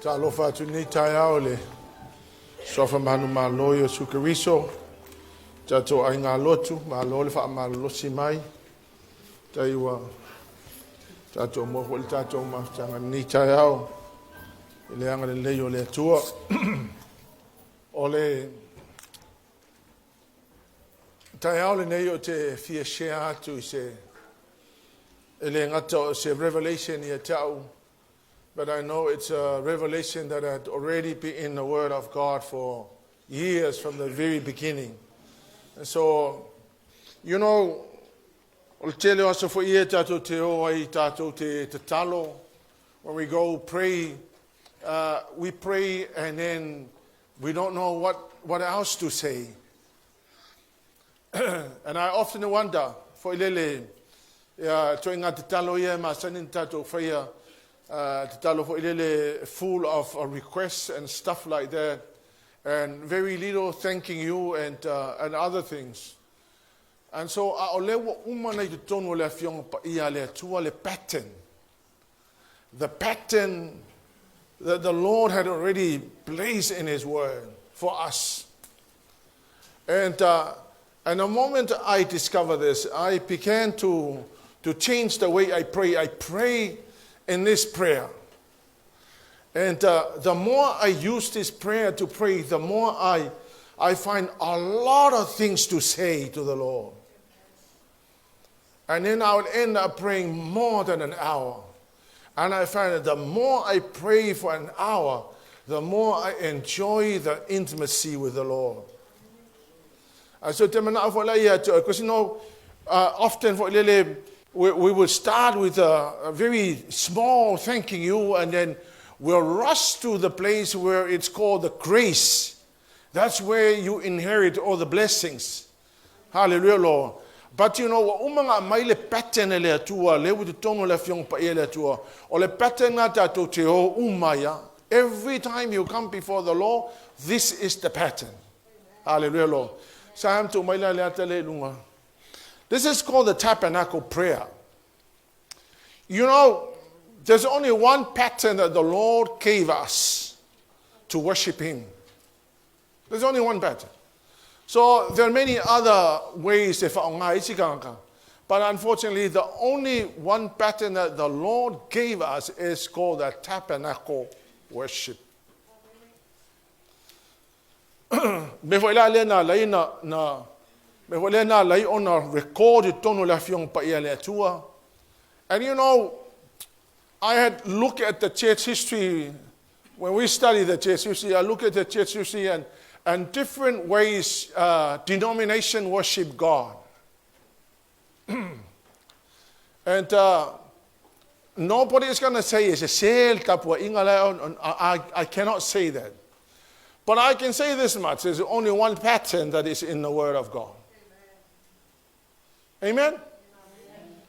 Talofa tu ni taiaole. Sofa manu maloyo sukariso. Tato ai ngā lotu, malole wha amalosi mai. Taiwa. Tato mo holi tato mafutanga ni taiao. Ile anga le leo le tua. Ole. Taiao le nei o te fia shea atu se. Ele ngata se revelation ia tau. But I know it's a revelation that had already been in the Word of God for years from the very beginning. And so, you know, o tele asa fo ia tatou te o ai tatou te talo. When we go pray, we pray and then we don't know what else to say. And I often wonder, fo ilele, to inga te talo ia ma sanin tatou whaia, te talo fo ilele full of requests and stuff like that. And very little thanking you and other things. And so, o lewa umana i tonu le fionga pa ia le tua le pattern. The pattern that the Lord had already placed in His Word for us. And the moment I discovered this, I began to change the way I pray. I pray in this prayer. And the more I use this prayer to pray, the more I find a lot of things to say to the Lord. And then I would end up praying more than an hour. And I find that the more I pray for an hour, the more I enjoy the intimacy with the Lord. So, because you know, often we will start with a very small thanking you, and then we'll rush to the place where it's called the grace. That's where you inherit all the blessings. Hallelujah, Lord. But you know, umanga mai le pattern le atua, le wutu tono le fiong pa le atua, o le pattern nga tato te o umaya. Every time you come before the Lord, this is the pattern. Hallelujah, Lord. Sam tu mai le ata le lunga. This is called the tabernacle prayer. You know, there's only one pattern that the Lord gave us to worship Him. There's only one pattern. So there are many other ways, but unfortunately, the only one pattern that the Lord gave us is called the tabernacle worship. And you know, I had looked at the church history. When we study the church history, I look at the church history and different ways denomination worship God. And nobody is going to say it's a sale tapua ingala. I cannot say that. But I can say this much: there's only one pattern that is in the Word of God. Amen?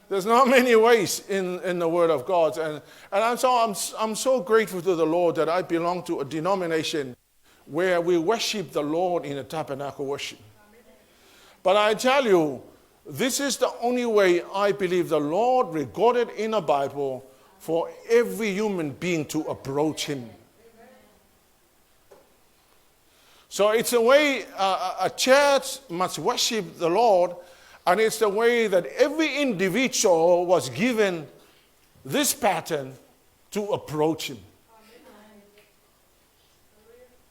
There's not many ways in the Word of God. And I'm so grateful to the Lord that I belong to a denomination where we worship the Lord in a tabernacle worship. But I tell you, this is the only way I believe the Lord recorded in the Bible for every human being to approach Him. So it's a way a church must worship the Lord, and it's the way that every individual was given this pattern to approach Him.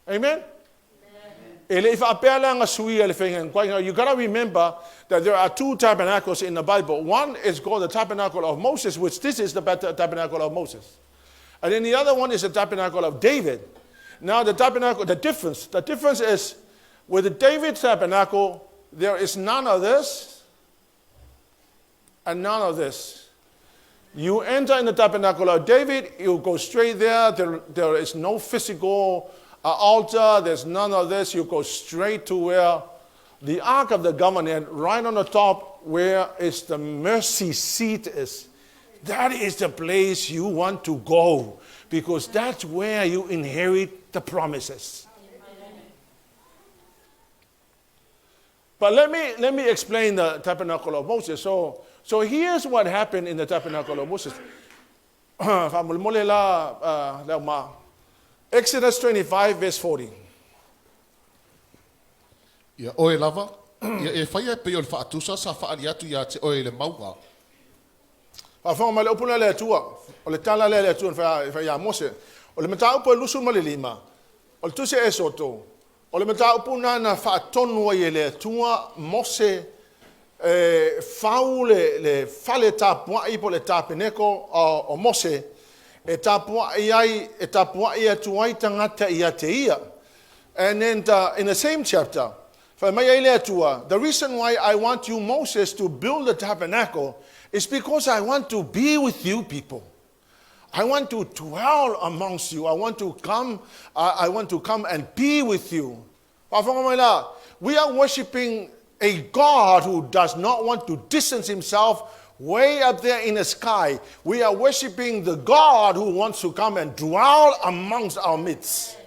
Amen? You got to remember that there are two tabernacles in the Bible. One is called the tabernacle of Moses, which this is the tabernacle of Moses. And then the other one is the tabernacle of David. Now the difference is with the David tabernacle, there is none of this and none of this. You enter in the tabernacle of David, you go straight there. There is no physical altar, there's none of this. You go straight to where the Ark of the Covenant, right on the top where is the mercy seat is. That is the place you want to go, because that's where you inherit the promises. But let me explain the tabernacle of Moses. So here's what happened in the tabernacle of Moses. Exodus 25, verse 40. Ia oe lava, ia e whaia pe o le whaatusa sa whaari atu ia te oe le maua. Whawhanga mai le upuna le atua, o le tala le atua whai ia Mose. O le mata upu e lusu ma le lima, o le tuse ESOTO. O le mata upuna na whaatonua i le atua Mose whau le whale tāpua i po le tabernacle o Mose, e tāpua i ai, e tāpua i atu ai tangata i ate ia. And then in the same chapter, the reason why I want you, Moses, to build the tabernacle is because I want to be with you people. I want to dwell amongst you. I want to come and be with you. We are worshiping a God who does not want to distance himself way up there in the sky. We are worshiping the God who wants to come and dwell amongst our midst.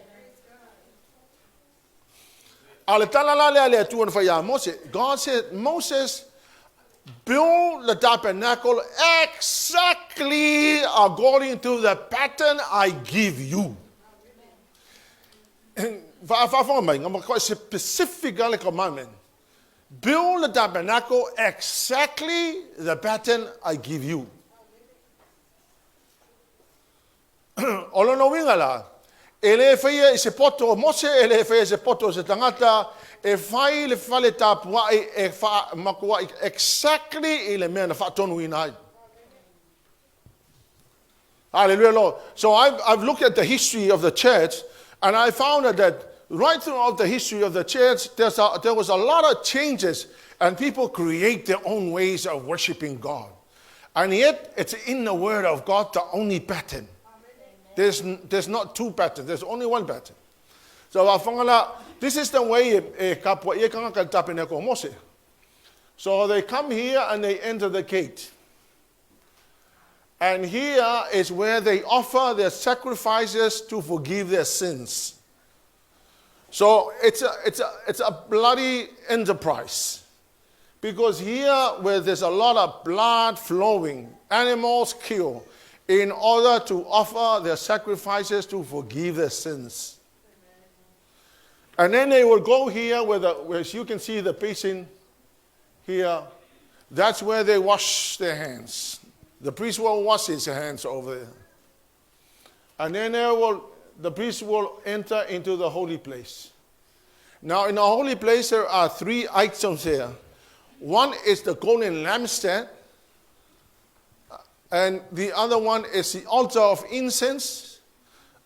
God said, Moses, build the tabernacle exactly according to the pattern I give you. Specifically commandment. Build the tabernacle exactly the pattern I give you. Olono wingala. Ele fai se poto Mose, ele fai se poto se tangata, e fai le fale tapua e fa makua exactly ele mea na fa tonu inai. Hallelujah, Lord. So I've looked at the history of the church, and I found that right throughout the history of the church, there was a lot of changes, and people create their own ways of worshiping God. And yet, it's in the Word of God the only pattern. There's not two patterns. There's only one pattern. So this is the way So they come here and they enter the gate. And here is where they offer their sacrifices to forgive their sins. So it's a bloody enterprise. Because here where there's a lot of blood flowing, animals killed, in order to offer their sacrifices to forgive their sins. And then they will go here where you can see the basin here. That's where they wash their hands. The priest will wash his hands over there. And then the priest will enter into the holy place. Now in the holy place there are three items here. One is the golden lampstand. And the other one is the altar of incense.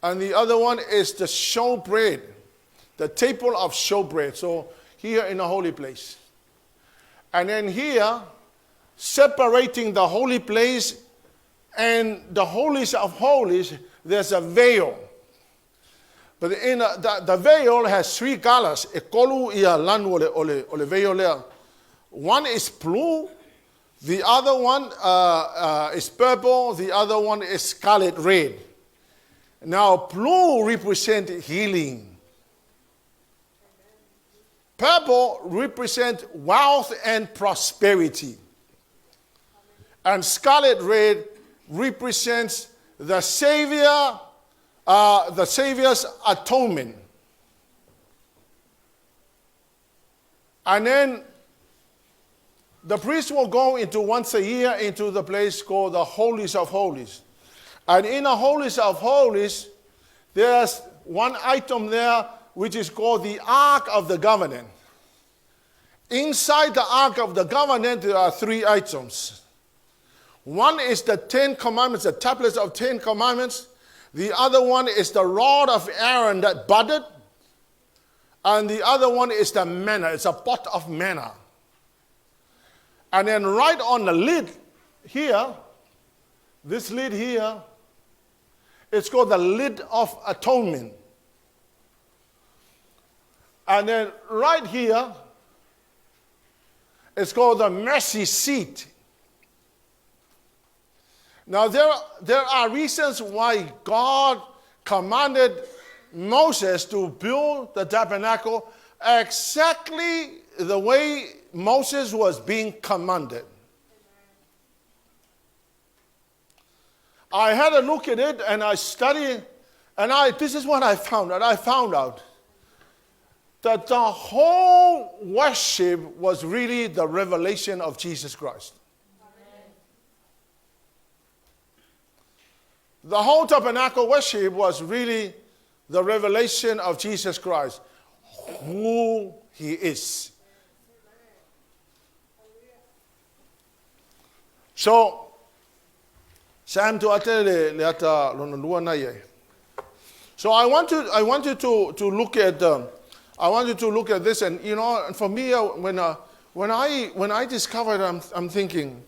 And the other one is the showbread, the table of showbread. So here in the holy place. And then here, separating the holy place and the holies of holies, there's a veil. But the veil has three colors. One is blue. The other one is purple. The other one is scarlet red. Now, blue represents healing. Purple represents wealth and prosperity. And scarlet red represents the Savior, the Savior's atonement. And then the priest will go into once a year into the place called the Holies of Holies. And in the Holies of Holies, there's one item there which is called the Ark of the Covenant. Inside the Ark of the Covenant, there are three items. One is the 10 Commandments, the tablets of 10 Commandments. The other one is the rod of Aaron that budded. And the other one is the manna. It's a pot of manna. And then right on the lid here, this lid here, it's called the lid of atonement. And then right here, it's called the mercy seat. Now there are reasons why God commanded Moses to build the tabernacle exactly the way Moses was being commanded. I had a look at it and I studied And this is what I found out. I found out that the whole worship was really the revelation of Jesus Christ. The whole tabernacle worship was really the revelation of Jesus Christ, who he is. So, Sam to atele le ata lona lua na ye. So I want you to look at this, and you know, for me, when I discovered, I'm thinking,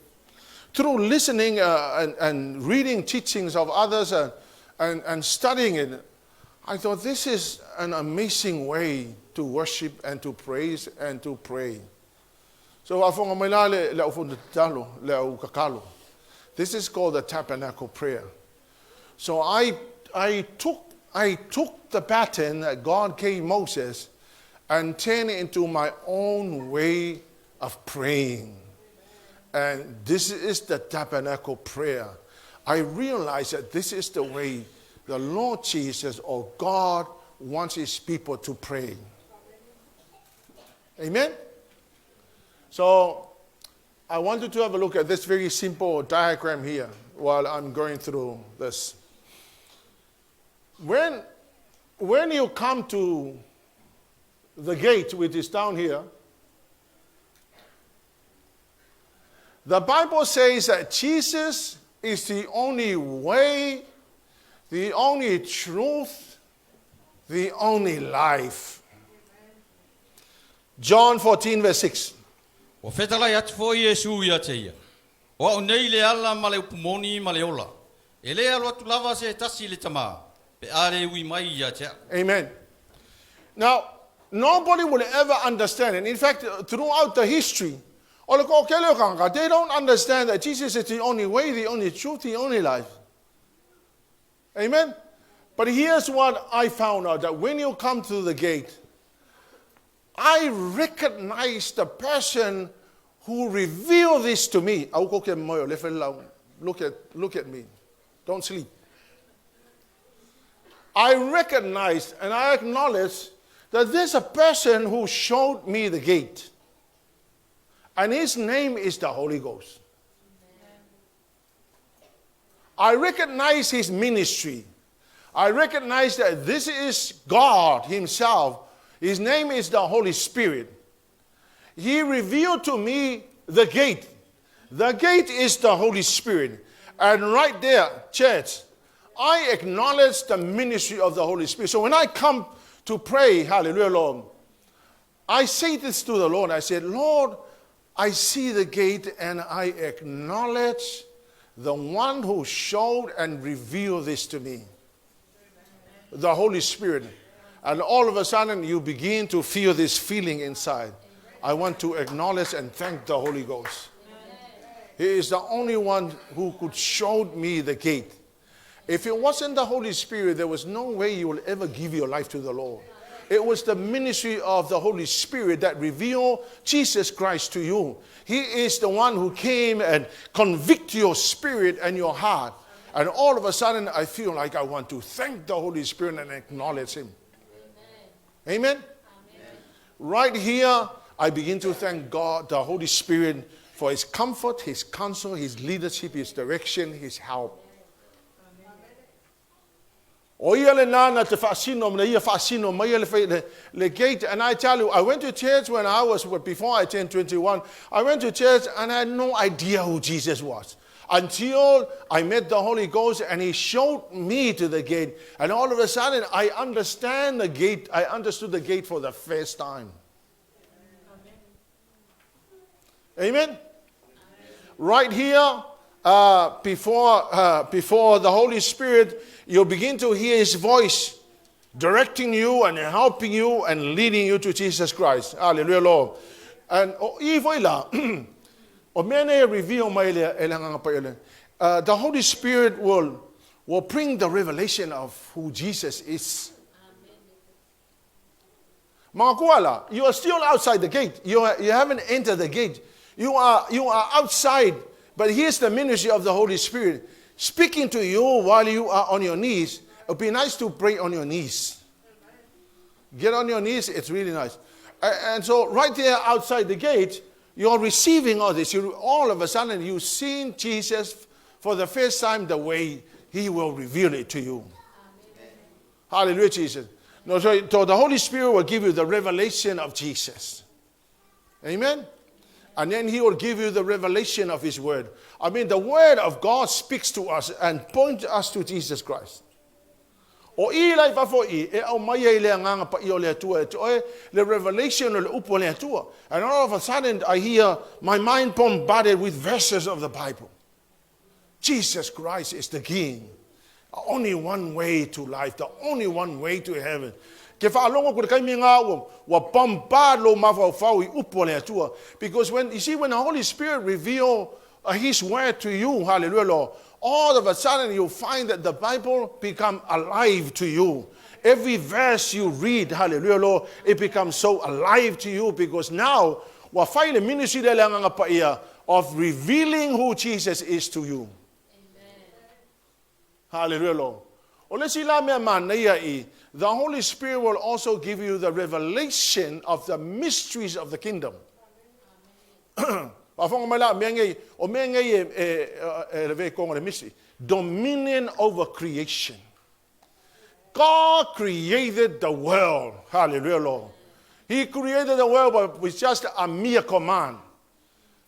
through listening and reading teachings of others and studying it, I thought this is an amazing way to worship and to praise and to pray. So this is called the tabernacle prayer. So I took the pattern that God gave Moses and turned it into my own way of praying. And this is the tabernacle prayer. I realized that this is the way the Lord Jesus or God wants his people to pray. Amen? So I wanted to have a look at this very simple diagram here while I'm going through this. When you come to the gate, which is down here, the Bible says that Jesus is the only way, the only truth, the only life. John 14, verse 6. O fetala ya tfo Yesu ya teia. O nei le ala male upumoni male ola. Ele alo tu lava se tasi le tama. Pe are wi mai ya te. Amen. Now, nobody will ever understand, and in fact, throughout the history, they don't understand that Jesus is the only way, the only truth, the only life. Amen? But here's what I found out, that when you come to the gate, I recognize the person who revealed this to me. Look at me. Don't sleep. I recognize and I acknowledge that there's a person who showed me the gate. And his name is the Holy Ghost. I recognize his ministry. I recognize that this is God himself. His name is the Holy Spirit. He revealed to me the gate. The gate is the Holy Spirit. And right there, church, I acknowledge the ministry of the Holy Spirit. So when I come to pray, hallelujah, Lord, I say this to the Lord. I said, Lord, I see the gate and I acknowledge the one who showed and revealed this to me. The Holy Spirit. And all of a sudden you begin to feel this feeling inside. I want to acknowledge and thank the Holy Ghost. He is the only one who could show me the gate. If it wasn't the Holy Spirit, there was no way you will ever give your life to the Lord. It was the ministry of the Holy Spirit that revealed Jesus Christ to you. He is the one who came and convict your spirit and your heart. And all of a sudden, I feel like I want to thank the Holy Spirit and acknowledge him. Amen? Amen? Right here, I begin to thank God, the Holy Spirit, for his comfort, his counsel, his leadership, his direction, his help. Le gate, and I tell you, I went to church before I turned 21. I went to church and I had no idea who Jesus was until I met the Holy Ghost and he showed me to the gate. And all of a sudden, I understand the gate. I understood the gate for the first time. Amen? Amen. Right here, before the Holy Spirit, you'll begin to hear his voice directing you and helping you and leading you to Jesus Christ. Hallelujah, Lord. And the Holy Spirit will bring the revelation of who Jesus is. Makuala, you are still outside the gate. You haven't entered the gate. You are outside. But here's the ministry of the Holy Spirit, speaking to you while you are on your knees would be nice to pray on your knees. Get on your knees, it's really nice. And so right there outside the gate, you're receiving all this. All of a sudden, you've seen Jesus for the first time the way he will reveal it to you. Amen. Hallelujah, Jesus. No, so the Holy Spirit will give you the revelation of Jesus. Amen? And then he will give you the revelation of his word. I mean, the word of God speaks to us and points us to Jesus Christ. O ilai fafo e au mai le nganga pa io le tua le revelation le upo le tua. And all of a sudden I hear my mind bombarded with verses of the Bible. Jesus Christ is the King. Only one way to life, the only one way to heaven. Ke fa longo ko kai minga wa bombard lo mafau I upo le tua. Because when you see when the Holy Spirit reveal his word to you, hallelujah, Lord, all of a sudden you find that the Bible become alive to you. Every verse you read, hallelujah, Lord, it becomes so alive to you because now we're finding the ministry of revealing who Jesus is to you. Amen. Hallelujah, Lord. The Holy Spirit will also give you the revelation of the mysteries of the kingdom. Dominion over creation. God created the world. Hallelujah, Lord. He created the world with just a mere command.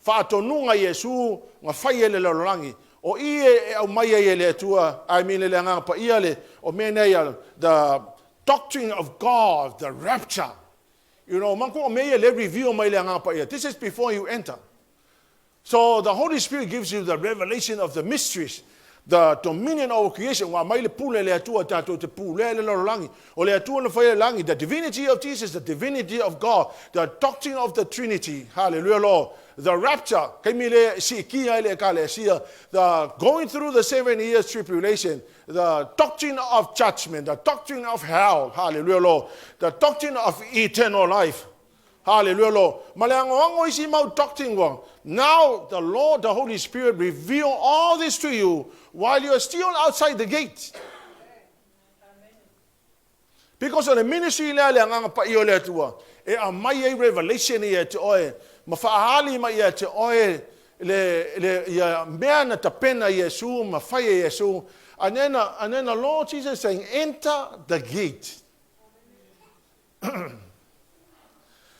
Fa'atonunga Yesu nga fayele lorangi. O ie o mayele tua I mean le nga pa iale o menea the doctrine of God, the rapture. You know, manko meyele review mai le nga pa ia. This is before you enter. So the Holy Spirit gives you the revelation of the mysteries, the dominion over creation. The divinity of Jesus, the divinity of God, the doctrine of the Trinity. Hallelujah, Lord. The rapture, the going through the 7 years tribulation, the doctrine of judgment, the doctrine of hell. Hallelujah, Lord. The doctrine of eternal life. Hallelujah, Lord. Now the Lord, the Holy Spirit, reveal all this to you while you are still outside the gate. Because of the ministry, revelation mafahali ma ia te oe le mea na tapena Yesu mafaya Yesu and then the Lord Jesus saying enter the gate.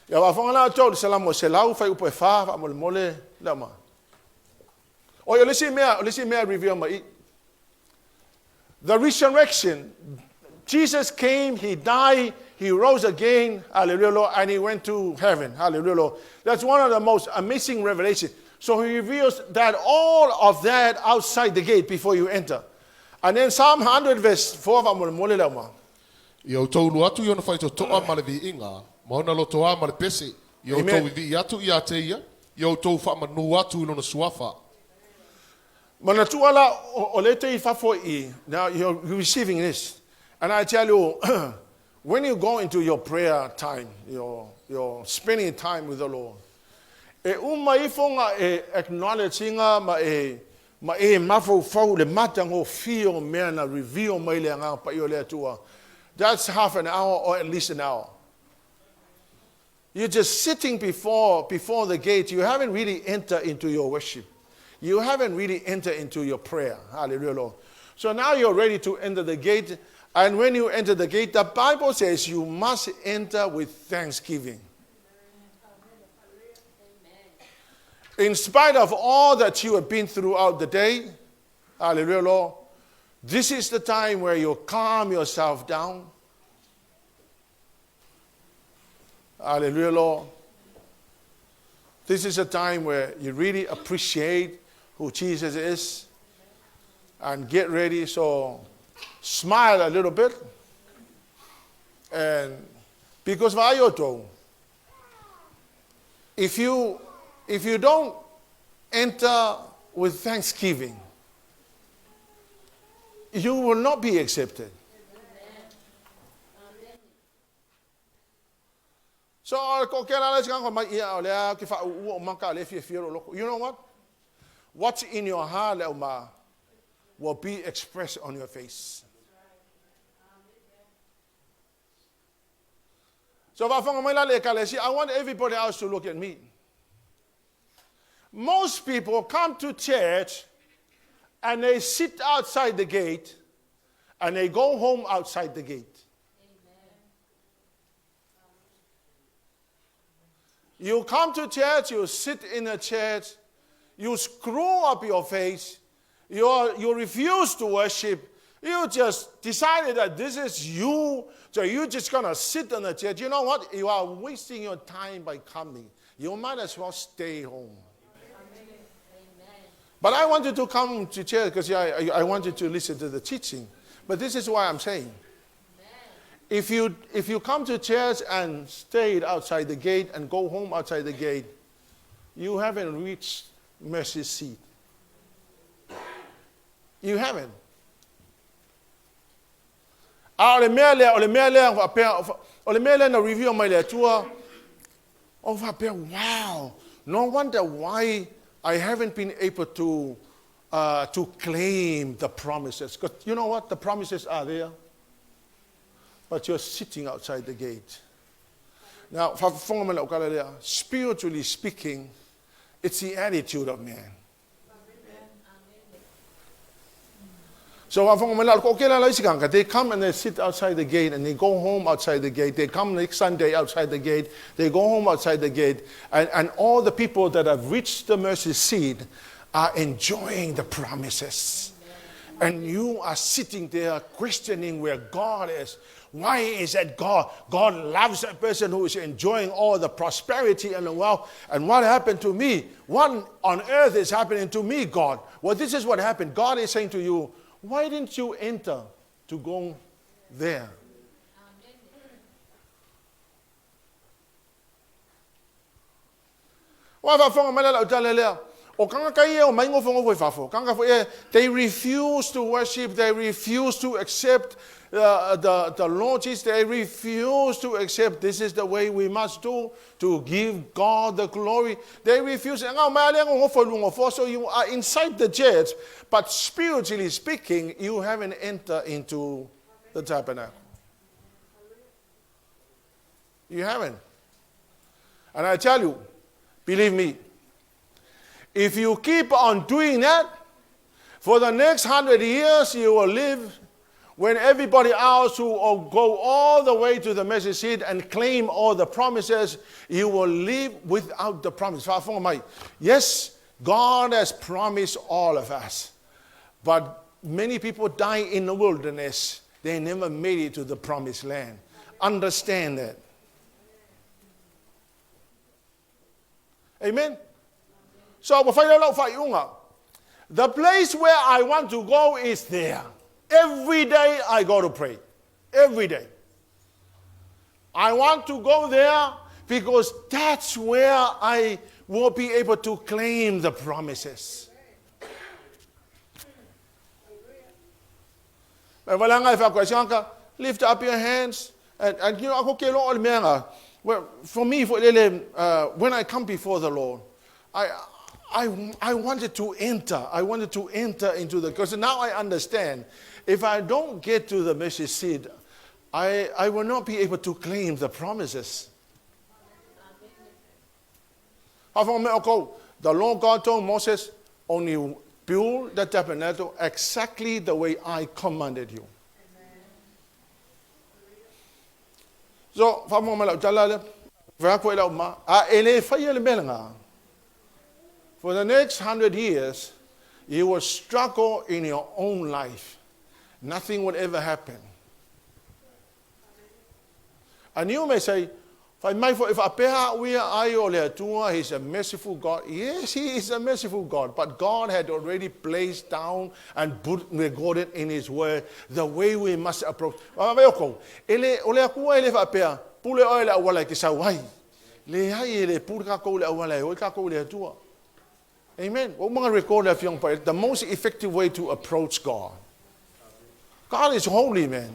Ya wa fanga to salamo selau fai upo fa mo mole lama. O yo lesi mea review mai. The resurrection, Jesus came, he died, he rose again, hallelujah, Lord, and he went to heaven, hallelujah, Lord. That's one of the most amazing revelations. So he reveals that all of that outside the gate before you enter. And then Psalm 100 verse 4 Yo tolu atu yo na fai to toa malevi inga, mauna lo toa male pese, yo to vi atu ia te ia, yo to fa manu atu no na suafa. Manatuala olete I fafo I. Now you're receiving this. And I tell you, when you go into your prayer time, you're spending time with the Lord. Acknowledging that's half an hour or at least an hour. You're just sitting before the gate. You haven't really entered into your worship. You haven't really entered into your prayer. Hallelujah, Lord. So now you're ready to enter the gate. And when you enter the gate, the Bible says you must enter with thanksgiving. In spite of all that you have been throughout the day, hallelujah, Lord, this is the time where you calm yourself down. Hallelujah, Lord. This is a time where you really appreciate who Jesus is and get ready. So smile a little bit. And because if you don't enter with thanksgiving, you will not be accepted. So you know what? What's in your heart will be expressed on your face. So I want everybody else to look at me. Most people come to church and they sit outside the gate and they go home outside the gate. You come to church, you sit in a church, you screw up your face, you refuse to worship, you just decided that this is you, so you're just going to sit in the church. You know what? You are wasting your time by coming. You might as well stay home. Amen. But I wanted to come to church because I wanted to listen to the teaching. But this is why I'm saying. If you come to church and stayed outside the gate and go home outside the gate, you haven't reached mercy's seat. You haven't. Ole mele na review my tua. Wow. No wonder why I haven't been able to claim the promises. Because you know what? The promises are there. But you're sitting outside the gate. Now, spiritually speaking, it's the attitude of man. So they come and they sit outside the gate and they go home outside the gate. They come next Sunday outside the gate. They go home outside the gate. And all the people that have reached the mercy seat are enjoying the promises. And you are sitting there questioning where God is. Why is that God loves a person who is enjoying all the prosperity and the wealth? And what happened to me? What on earth is happening to me, God? Well, this is what happened. God is saying to you, why didn't you enter to go there? They refuse to worship. They refuse to accept the Lord Jesus. They refuse to accept this is the way we must do to give God the glory. They refuse. So you are inside the church, but spiritually speaking, you haven't entered into the tabernacle. You haven't. And I tell you, believe me, if you keep on doing that, for the next 100 years, you will live when everybody else who will go all the way to the mercy seat and claim all the promises, you will live without the promise. Yes, God has promised all of us. But many people die in the wilderness. They never made it to the promised land. Understand that. Amen? So, the place where I want to go is there. Every day I go to pray. Every day. I want to go there because that's where I will be able to claim the promises. Lift up your hands. And you know, well, for me, when I come before the Lord, I wanted to enter. I wanted to enter into the, because now I understand. If I don't get to the mercy seat, I will not be able to claim the promises. The Lord God told Moses, only build the tabernacle exactly the way I commanded you. So, for the next 100 years, you will struggle in your own life. Nothing would ever happen. And you may say, if he's a merciful God. Yes, he is a merciful God. But God had already placed down and recorded in his word the way we must approach. Amen. The most effective way to approach God. God is holy, man. Amen.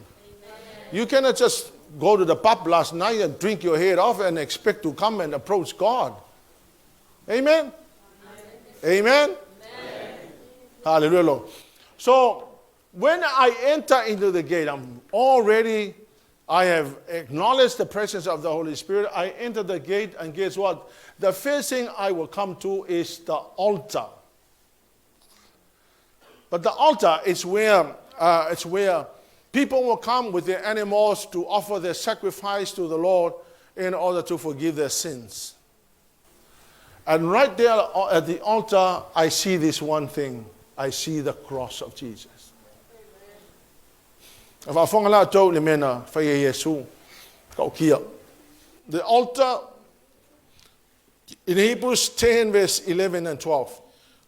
You cannot just go to the pub last night and drink your head off and expect to come and approach God. Amen? Amen? Amen? Hallelujah. So, when I enter into the gate, I have acknowledged the presence of the Holy Spirit. I enter the gate, and guess what? The first thing I will come to is the altar. But the altar is where people will come with their animals to offer their sacrifice to the Lord in order to forgive their sins. And right there at the altar, I see this one thing. I see the cross of Jesus. The altar in Hebrews 10 verse 11 and 12.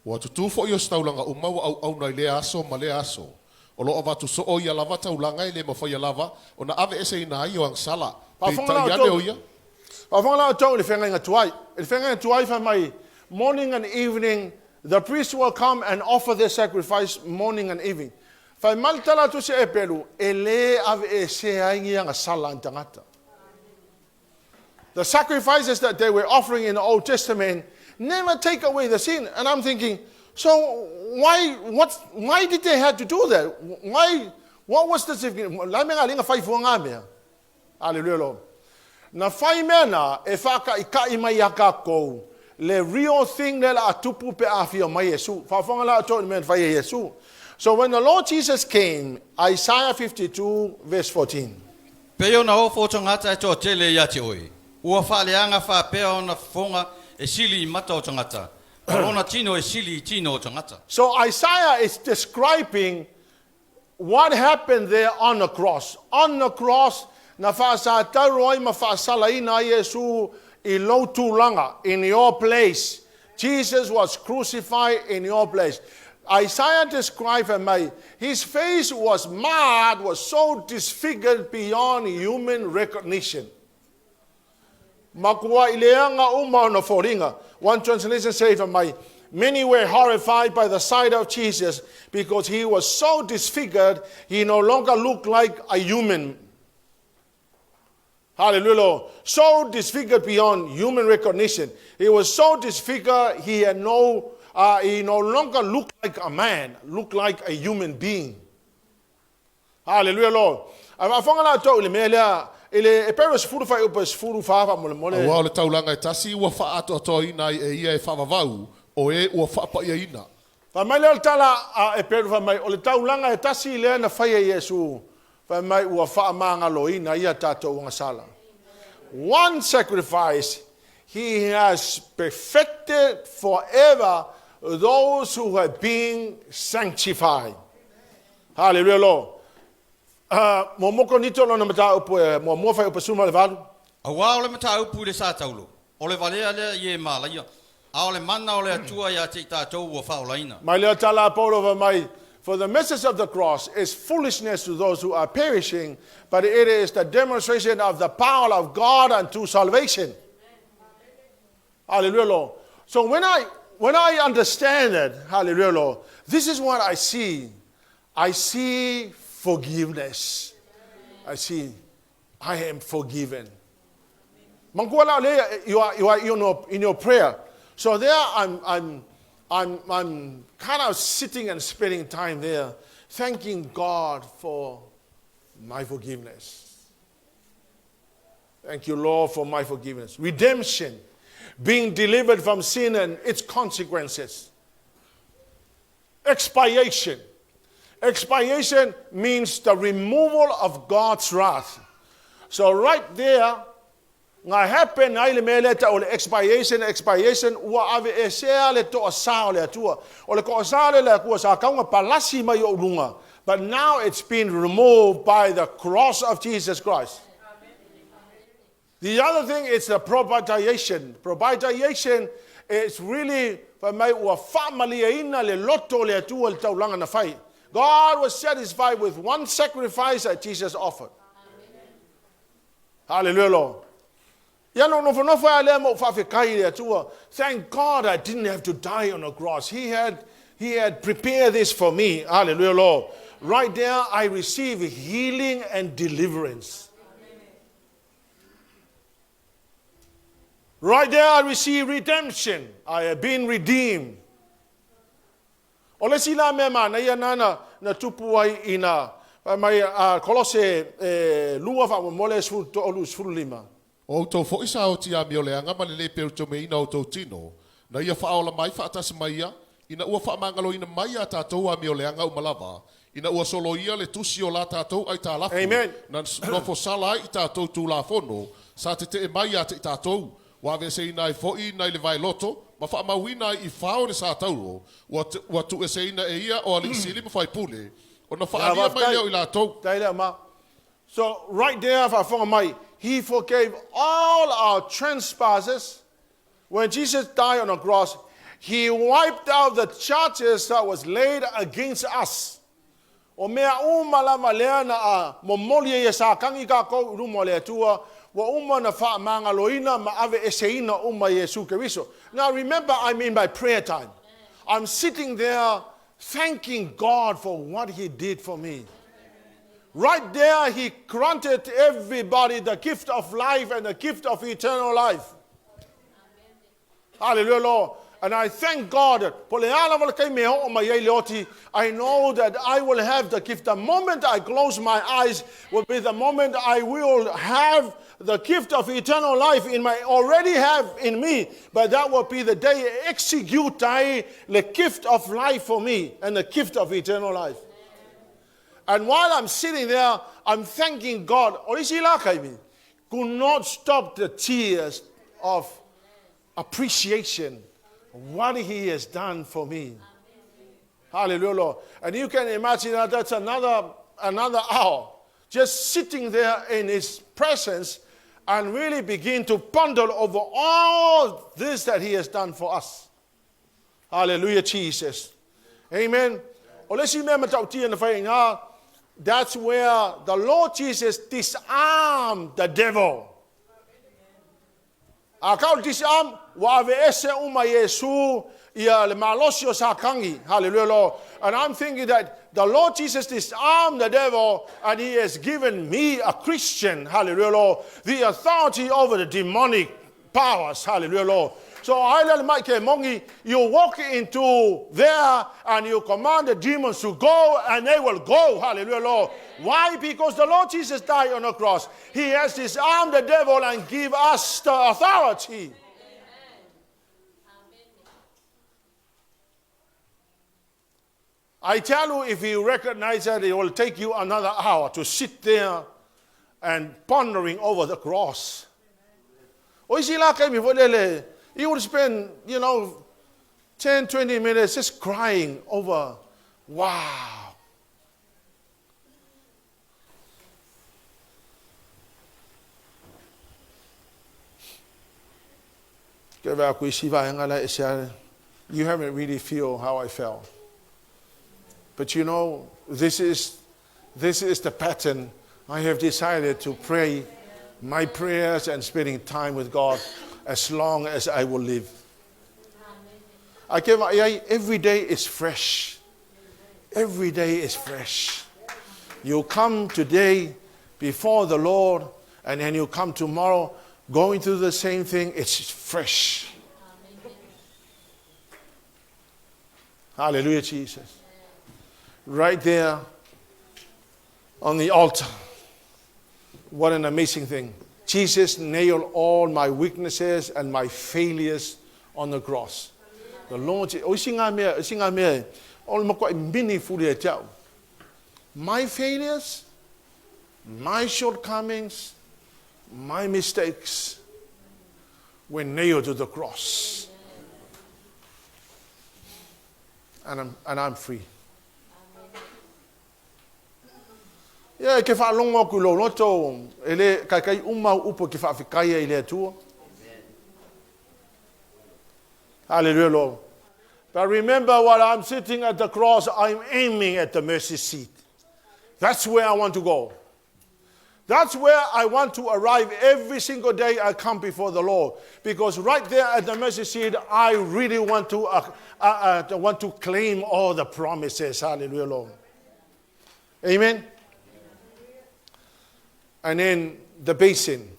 Wa tutu fo yo staulanga umau au na le aso ma le aso. O lo ava tu so o ia lava taulanga ile mo fo ia lava ona ave ese ina io ang sala. Pe ta ia le o ia. Afongla to le fenga ngatuai. Le fenga ngatuai fa mai morning and evening the priest will come and offer their sacrifice morning and evening. Fa maltala tu se EPERU ele ave ese ai nga sala ntangata. The sacrifices that they were offering in the Old Testament never take away the sin. And I'm thinking, so why did they have to do that? What was the significance? Hallelujah, Lord. Na fai mena e whaka I ka I mai aka kou. Le real thing le la atupu pe awhia mai Yesu. Whawhanga la atoni men whai Yesu. So when the Lord Jesus came, Isaiah 52 verse 14. Peo na ofo tangata e to tele ya te oi. Ua whaleanga wha peo na fonga e sili mata o tangata. Rona tino e sili tino o tangata. So Isaiah is describing what happened there on the cross. On the cross, na whaasa tauroi ma whaasala ina Yesu I lo tūlanga in your place. Jesus was crucified in your place. Isaiah described him, his face was marred, was so disfigured beyond human recognition. Makua ileanga uma na foringa. One translation says from many were horrified by the sight of Jesus because he was so disfigured, he no longer looked like a human. Hallelujah. So disfigured beyond human recognition. He was so disfigured, he no longer looked like a man, looked like a human being. Hallelujah, Lord. Ele EPERU furu fai upas furu fava mole mole. Wa le taulanga e tasi ua fa ato ato ina e ia e fa vau o e ua fa pa ia ina. Fa mai le tala EPERU fa mai o le taulanga e tasi le na fai Yesu. Fa mai ua fa manga lo ina ia tato unga sala. One sacrifice he has perfected forever those who have been sanctified. Hallelujah, Lord. Mo KORINITO lona mata upu mo fai upu suma le valu. Awa ole mata upu le sa taulo. Ole valea le ye mala ia. A ole mana ole atua ia te tatou ua whaolaina. Mai lea tala Paulo va mai. For the message of the cross is foolishness to those who are perishing, but it is the demonstration of the power of God unto salvation. Hallelujah, Lord. So when I understand it, hallelujah, Lord, this is what I see. I see forgiveness. I see, I am forgiven. You are in your prayer. So there I'm kind of sitting and spending time there, thanking God for my forgiveness. Thank you, Lord, for my forgiveness. Redemption, being delivered from sin and its consequences. Expiation. Expiation means the removal of God's wrath. So right there, nga happen ai le mele ta o le expiation ua ave e sea le to sa o le atua o le ko sa le ku sa ka nga palasi mai o lunga, but now it's been removed by the cross of Jesus Christ. The other thing is the propitiation. Propitiation is really for my ua family ina le loto le atua le taulanga na fai. God was satisfied with one sacrifice that Jesus offered. Hallelujah, Lord. Thank God I didn't have to die on the cross. He had prepared this for me. Hallelujah, Lord. Right there, I receive healing and deliverance. Right there, I receive redemption. I have been redeemed. Ole sila mema na ia nana na tupu ai ina Mai kolose lua fa mole sful to olu sful lima. O tō fo isa o tia mi o le anga male le peru tō me ina o tō tino. Na ia wha aola mai wha atas mai ia. Ina ua wha mangalo ina mai a tātou a mi o le anga umalawa. Ina ua solo ia le tusi o la tātou ai tā lafu. Amen. Na nofo sala ai i tātou tū la fono. Sa te te mai a te i tātou. Wa ve se ina i foi na i le vai loto. Ma wha mawina i whao ne sa tauro. Wa tu e se ina e ia o ali isili ma whai pule. O na wha alia mai leo i la tau. Tailea ma. So right there, he forgave all our trespasses. When Jesus died on the cross, he wiped out the charges that was laid against us. O mea umalama lea na a momolia ia sa kangi ka kou rumo lea tua, wa uma na wha manga loina ma ave eseina uma Yesu Keriso. Now remember, I'm in my prayer time. I'm sitting there thanking God for what he did for me. Right there, he granted everybody the gift of life and the gift of eternal life. Hallelujah, Lord. And I thank God. I know that I will have the gift. The moment I close my eyes will be the moment I will have the gift of eternal life already have in me. But that will be the day I execute the gift of life for me and the gift of eternal life. And while I'm sitting there, I'm thanking God. Could not stop the tears of appreciation of what he has done for me. Hallelujah, Lord. And you can imagine that that's another hour. Just sitting there in his presence and really begin to ponder over all this that he has done for us. Hallelujah, Jesus. Amen. That's where the Lord Jesus disarmed the devil. Akau disarm wa ese uma Yesu ia le malosio sakangi. Hallelujah, Lord. And I'm thinking that the Lord Jesus disarmed the devil and he has given me, a Christian, hallelujah, Lord, the authority over the demonic powers. Hallelujah, Lord. So you walk into there and you command the demons to go and they will go. Hallelujah, Lord. Why? Because the Lord Jesus died on the cross. He has disarmed the devil and give us the authority. I tell you, if you recognize that, it will take you another hour to sit there and pondering over the cross. You would spend, 10, 20 minutes just crying over, wow. You haven't really feel how I felt. But this is the pattern. I have decided to pray my prayers and spending time with God as long as I will live. Every day is fresh. Every day is fresh. You come today before the Lord, and then you come tomorrow going through the same thing. It's fresh. Hallelujah, Jesus. Right there on the altar. What an amazing thing. Jesus nailed all my weaknesses and my failures on the cross. The Lord my failures, my shortcomings, my mistakes were nailed to the cross. And I'm free. Yeah, ke fa longo ku lo loto ele kai uma upo ke fa fikaya ile tu. Hallelujah, Lord. But remember, while I'm sitting at the cross, I'm aiming at the mercy seat. That's where I want to go. That's where I want to arrive every single day I come before the Lord. Because right there at the mercy seat, I really want to claim all the promises. Hallelujah, Lord. Amen. And then the basin.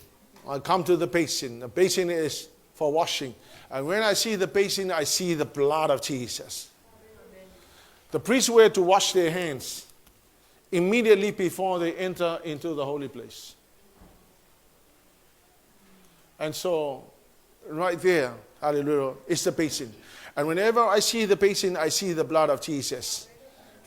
I come to the basin. The basin is for washing. And when I see the basin, I see the blood of Jesus. The priests were to wash their hands immediately before they enter into the holy place. And so, right there, hallelujah, is the basin. And whenever I see the basin, I see the blood of Jesus.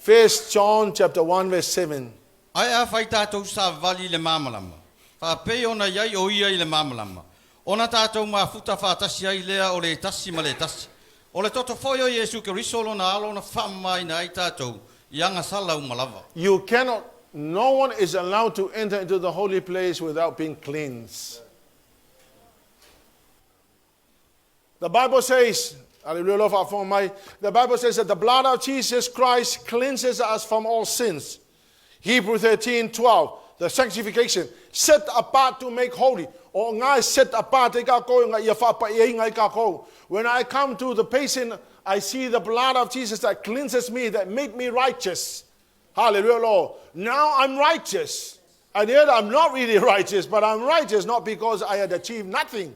1 John chapter 1, verse 7. Ai a whai tātou sa vali le māmalama. Whapei ona iai o ia I le māmalama. Ona tātou mā futa whātasi ai lea o le tasi ma le tasi. O le toto whoio Iesu Keriso lo na alo na whamai na ai tātou I anga salau malava. You cannot, no one is allowed to enter into the holy place without being cleansed. The Bible says, the Bible says that the blood of Jesus Christ cleanses us from all sins. Hebrews 13:12, the sanctification, set apart to make holy. When I come to the basin, I see the blood of Jesus that cleanses me, that made me righteous. Hallelujah, Lord. Now I'm righteous. And yet I'm not really righteous, but I'm righteous not because I had achieved nothing.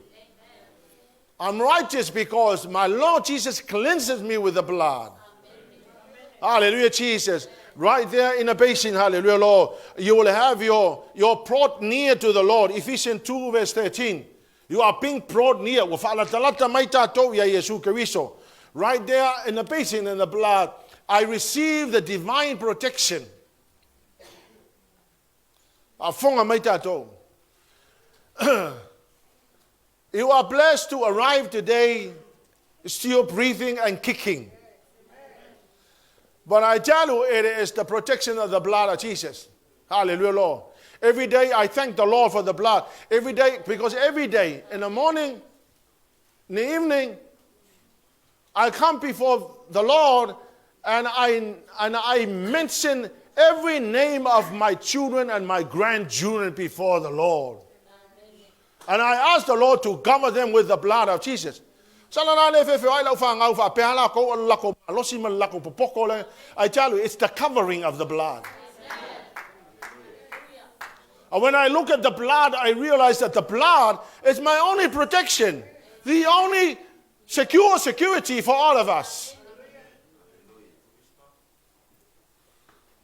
I'm righteous because my Lord Jesus cleanses me with the blood. Hallelujah, Jesus. Right there in the basin, hallelujah, Lord, you will have your brought near to the Lord. Ephesians 2, verse 13. You are being brought near. Right there in the basin in the blood, I receive the divine protection. You are blessed to arrive today still breathing and kicking. But I tell you, it is the protection of the blood of Jesus. Hallelujah, Lord. Every day I thank the Lord for the blood. Every day, because every day, in the morning, in the evening, I come before the Lord and I mention every name of my children and my grandchildren before the Lord. And I ask the Lord to cover them with the blood of Jesus. I tell you, it's the covering of the blood. And when I look at the blood, I realize that the blood is my only protection, the only security for all of us.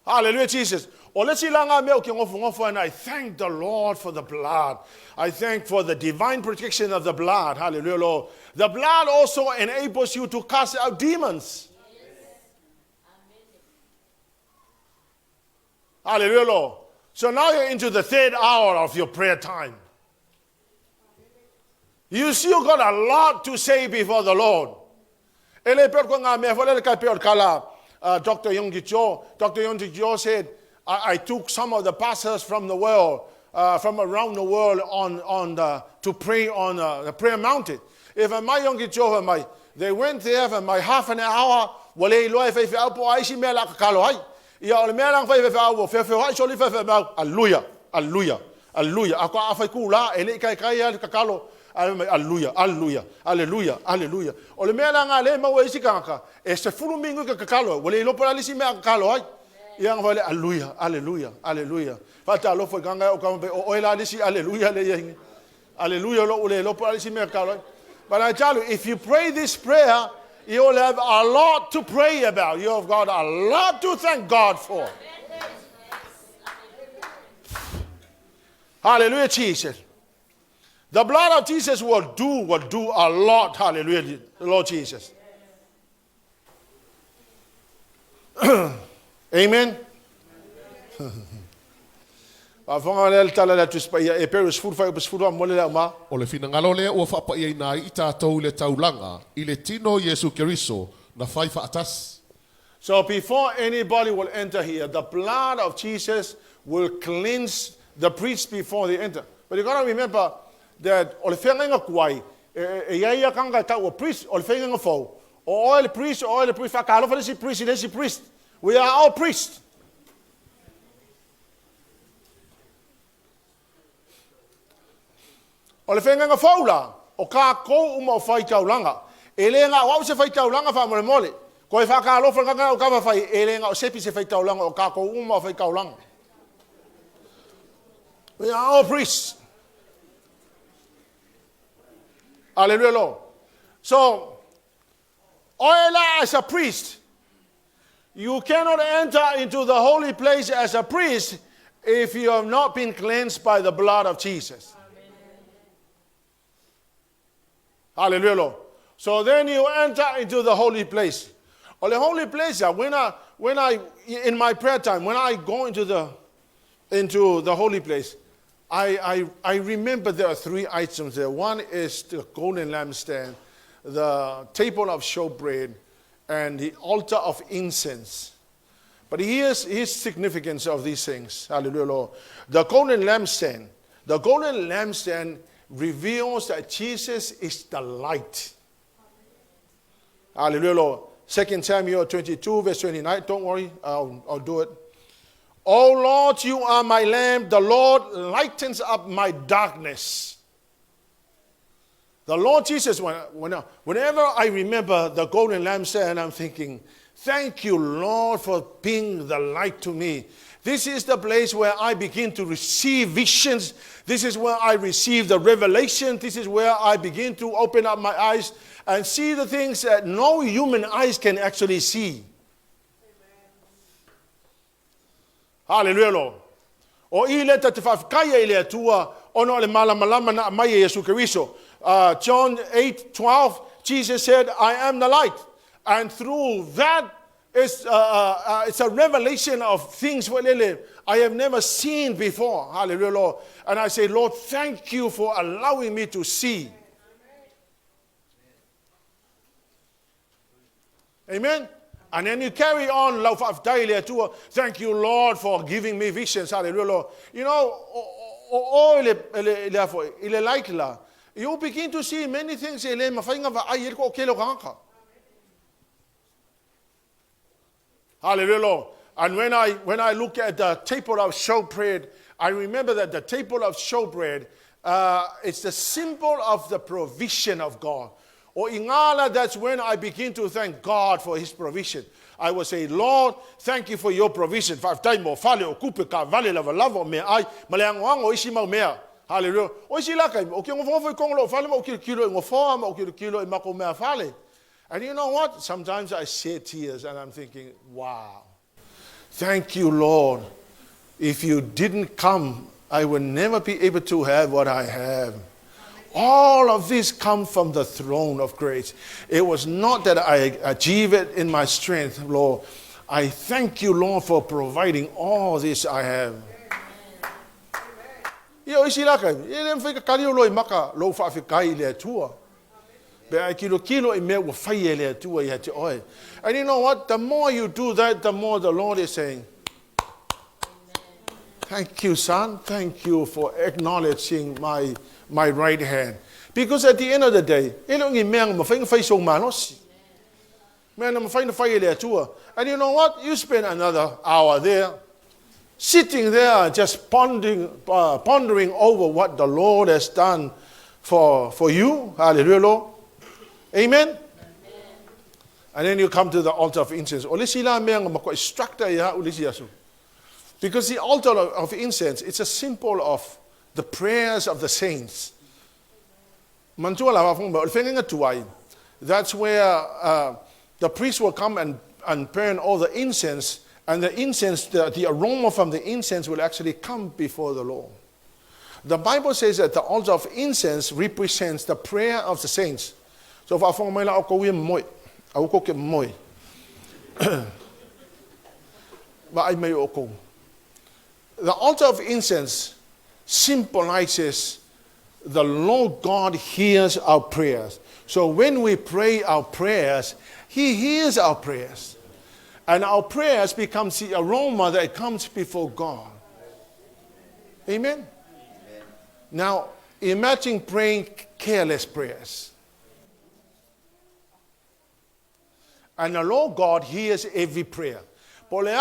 Hallelujah, Jesus. And I thank the Lord for the blood. I thank for the divine protection of the blood. Hallelujah, Lord. The blood also enables you to cast out demons. Hallelujah, Lord. So now you're into the third hour of your prayer time. You still got a lot to say before the Lord. Dr. Yonggi Cho said, I took some of the pastors from the world, from around the world to pray on the prayer mountain. If my Yonggi Cho, they went there for my half an hour, hallelujah, hallelujah, hallelujah. Hallelujah, hallelujah, hallelujah, hallelujah. Ole mela nga le ma we sikanga. Este fulu mingu ka kakalo. Wale lo pala lisi me kakalo ai. Yang vale hallelujah, hallelujah, hallelujah. Fata lo fo ganga o kambe o ela lisi hallelujah le yang. Hallelujah lo ule lo pala lisi me kakalo. But I tell you, if you pray this prayer, you will have a lot to pray about. You have got a lot to thank God for. Hallelujah, Jesus. The blood of Jesus will do a lot. Hallelujah, Lord Jesus. Amen. O le finangalo lea ua whaapaia ina I tātou le taulanga I le tino Iesu Keriso na whai whaatas. So before anybody will enter here, the blood of Jesus will cleanse the priest before they enter. But you got to remember that o le whenga kuai, e iaia kanga tau o priest, o le whenga fau. O oil priest, whakalofa lesi priest. We are all priests. O le whenga fau la, o ka kou uma o whai taulanga. E le ngā wau se whai taulanga wha mole mole. Ko e whakalofa kanga o kawa whai, e le ngā o sepi se whai taulanga o ka kou uma o whai taulanga. We are all priests. Hallelujah, Lord. So, oila as a priest, You cannot enter into the holy place as a priest if you have not been cleansed by the blood of Jesus. Hallelujah, Lord. So then you enter into the holy place. Or the holy place, when I in my prayer time, when I go into the holy place, I remember there are 3 items there. One is the golden lampstand, the table of showbread, and the altar of incense. But here's significance of these things. Hallelujah, Lord. The golden lampstand reveals that Jesus is the light. Hallelujah, Lord. 2 Samuel 22, verse 29. Don't worry, I'll do it. Oh Lord, you are my lamp. The Lord lightens up my darkness. The Lord Jesus, whenever I remember the golden lampstand, I'm thinking, thank you, Lord, for being the light to me. This is the place where I begin to receive visions. This is where I receive the revelation. This is where I begin to open up my eyes and see the things that no human eyes can actually see. Hallelujah, Lord. O ile te whakaya ile atua, ono le malamalama na mai Yesu Keriso. John 8:12, Jesus said, I am the light. And through that, it's a revelation of things I have never seen before. Hallelujah, Lord. And I say, Lord, thank you for allowing me to see. Amen. And then you carry on. Thank you, Lord, for giving me visions. Hallelujah, Lord. You know, you begin to see many things. Hallelujah, Lord. And when I look at the table of showbread, I remember that the table of showbread, it's the symbol of the provision of God. Or ingala, that's when I begin to thank God for His provision. I will say, Lord, thank you for your provision. Hallelujah. And you know what? Sometimes I shed tears and I'm thinking, wow, thank you, Lord. If you didn't come, I would never be able to have what I have. All of this comes from the throne of grace. It was not that I achieved it in my strength, Lord. I thank you, Lord, for providing all this I have. And you know what? The more you do that, the more the Lord is saying, thank you, son. Thank you for acknowledging my right hand. Because at the end of the day, and you know what? You spend another hour there, sitting there just pondering over what the Lord has done for you. Hallelujah, Lord. Amen. And then you come to the altar of incense. Because the altar of incense, it's a symbol of the prayers of the saints. That's where the priest will come and burn all the incense, and the incense, the aroma from the incense will actually come before the Lord. The Bible says that the altar of incense represents the prayer of the saints. So the altar of incense symbolizes the Lord God hears our prayers. So when we pray our prayers, He hears our prayers. And our prayers becomes the aroma that comes before God. Amen? Now, imagine praying careless prayers. And the Lord God hears every prayer. And they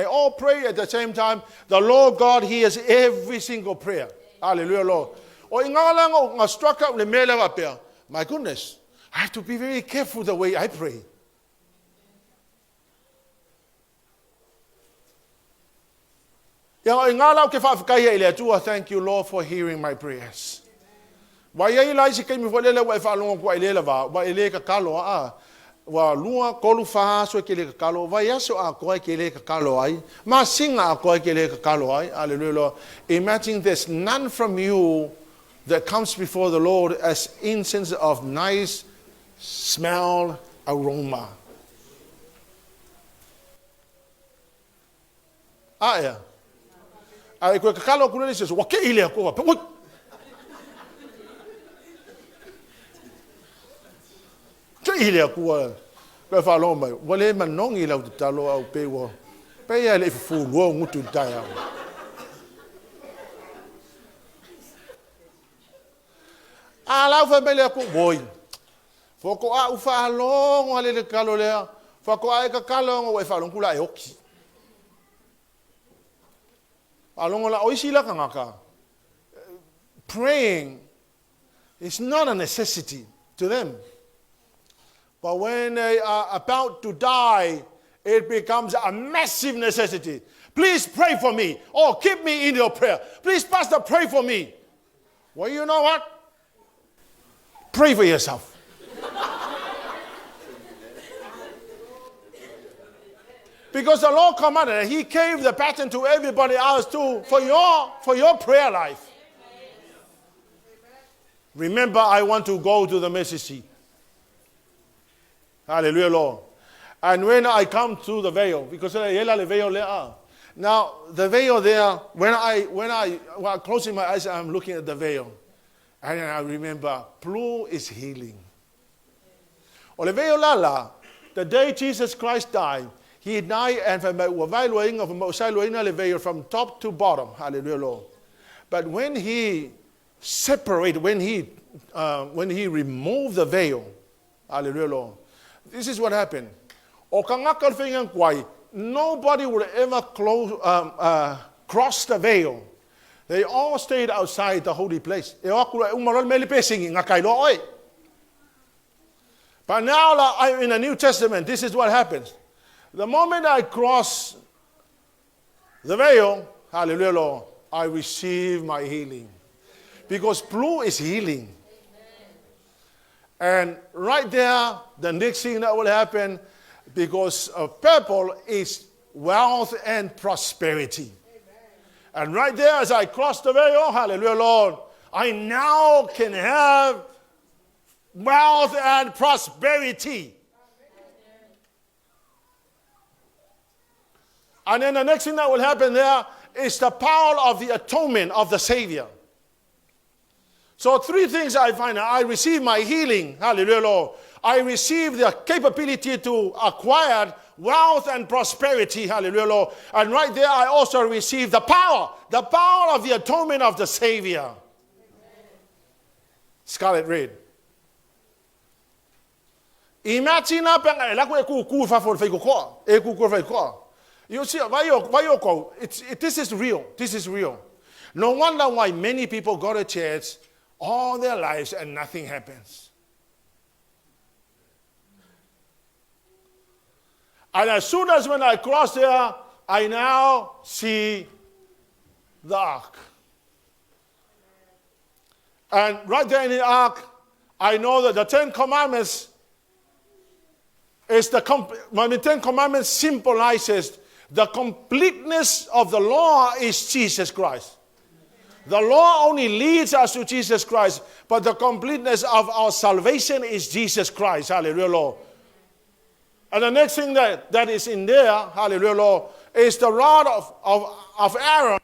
all pray at the same time. The Lord God hears every single prayer. Hallelujah, Lord. My goodness, I have to be very careful the way I pray. Thank you, Lord, for hearing my prayers. wa lua kolu fa so ke le kakalo vai aso a koe ke le kakalo ai ma singa a koe ke le kakalo ai hallelujah. Imagine there's none from you that comes before the Lord as incense of nice smell aroma. Aya ai koe kakalo kuna se wa ke ile ko pa ke ile ko Pe fa lo mai, wale manongi la talo au pe wo. Pe ya le fu wo ngutu taya. Ala fa mele ko boy. Foko a u fa lo ngale le kalo le. Foko a ka kalo ngo e fa lo kula e oki. Alongo la oisi la kangaka. Praying is not a necessity to them. But when they are about to die, it becomes a massive necessity. Please pray for me. Oh, keep me in your prayer. Please, Pastor, pray for me. Well, you know what? Pray for yourself. Because the Lord commanded, and He gave the pattern to everybody else too for your prayer life. Remember, I want to go to the mercy seat. Hallelujah, Lord. And when I come to the veil, because now the veil there, when while closing my eyes, I'm looking at the veil, and I remember, blue is healing. O le veil lala, the day Jesus Christ died, He died and from the veil from top to bottom. Hallelujah, Lord. But when He separated, when He removed the veil, hallelujah, Lord. This is what happened. Nobody would ever cross the veil. They all stayed outside the holy place. But now in the New Testament, this is what happens. The moment I cross the veil, hallelujah, Lord, I receive my healing. Because blue is healing. And right there, the next thing that will happen, because of purple, is wealth and prosperity. Amen. And right there, as I cross the veil, hallelujah, Lord, I now can have wealth and prosperity. Amen. And then the next thing that will happen there is the power of the atonement of the Savior. So three things I find. I receive my healing. Hallelujah, Lord. I receive the capability to acquire wealth and prosperity. Hallelujah, Lord. And right there, I also receive the power of the atonement of the Savior. Amen. Scarlet red. Imagine you see, this is real. This is real. No wonder why many people go to church all their lives and nothing happens. And as soon as when I cross there, I now see the ark. And right there in the ark, I know that the Ten Commandments is the Ten Commandments symbolizes the completeness of the law is Jesus Christ. The law only leads us to Jesus Christ, but the completeness of our salvation is Jesus Christ. Hallelujah, Lord. And the next thing that is in there, hallelujah, Lord, is the rod of Aaron.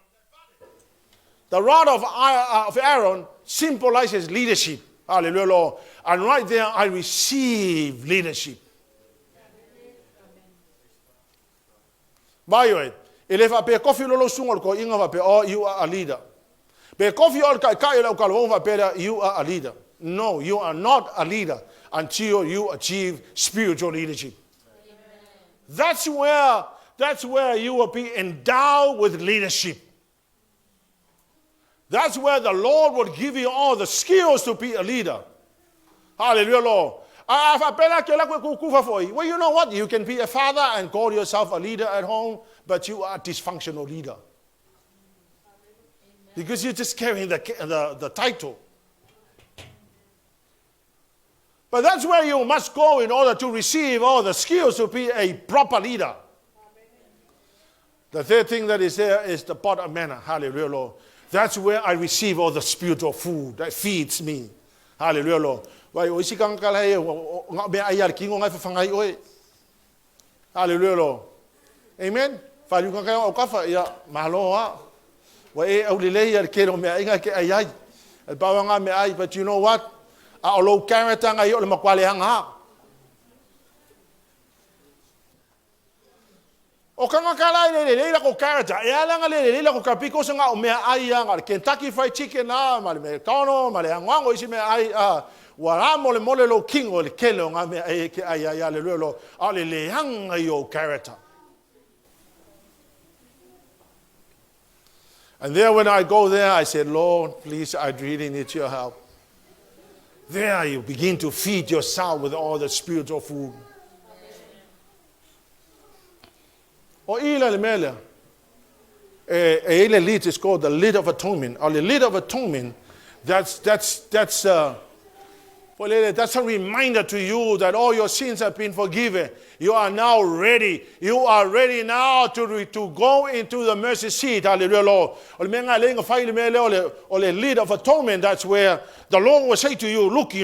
The rod of Aaron symbolizes leadership. Hallelujah, Lord. And right there, I receive leadership. By the way, you are a leader. You are a leader. No, you are not a leader until you achieve spiritual leadership. That's where you will be endowed with leadership. That's where the Lord will give you all the skills to be a leader. Hallelujah, Lord. Well, you know what? You can be a father and call yourself a leader at home, but you are a dysfunctional leader. Because you're just carrying the title. But that's where you must go in order to receive all the skills to be a proper leader. The third thing that is there is the pot of manna. Hallelujah, Lord. That's where I receive all the spiritual food that feeds me. Hallelujah, Lord. Hallelujah, Lord. Amen. But you know what? A low character ngayon le makwalehang ha. O kanga kala le ko character. E ala nga le ko kapiko sa nga o mea ai nga Kentucky Fried Chicken na male me tono male ngwango isi me ai wala mole lo king o le kelo nga me ai ke ai ya le lo ale le hang yo character. And there when I go there I said, Lord, please, I really need your help. There you begin to feed yourself with all the spiritual food. Or ila le mele. A lid is called the lid of atonement. Or the lid of atonement, that's a reminder to you that all your sins have been forgiven. You are now ready. You are ready now to go into the mercy seat. Hallelujah, Lord. Or the lid of atonement, that's where the Lord will say to you, look, you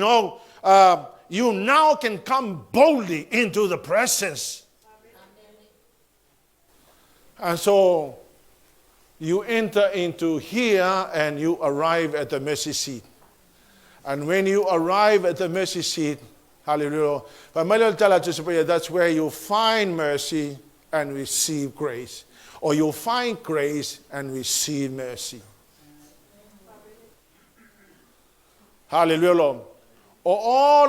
now can come boldly into the presence. And so you enter into here and you arrive at the mercy seat. And when you arrive at the mercy seat, hallelujah, that's where you find mercy and receive grace. Or you find grace and receive mercy. Hallelujah, Lord. Or all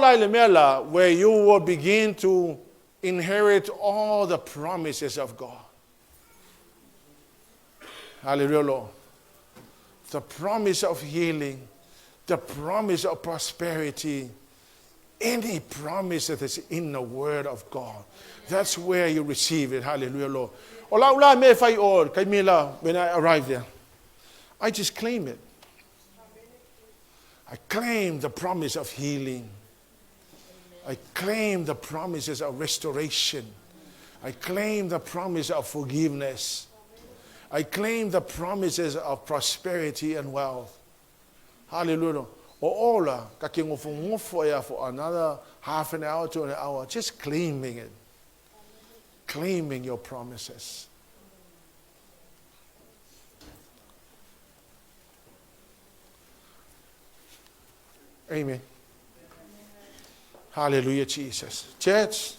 where you will begin to inherit all the promises of God. Hallelujah, Lord. The promise of healing, the promise of prosperity, any promise that is in the Word of God. That's where you receive it. Hallelujah, Lord. When I arrive there, I just claim it. I claim the promise of healing. I claim the promises of restoration. I claim the promise of forgiveness. I claim the promises of prosperity and wealth. Hallelujah. For another half an hour to an hour, just claiming it. Claiming your promises. Amen. Hallelujah, Jesus. Church,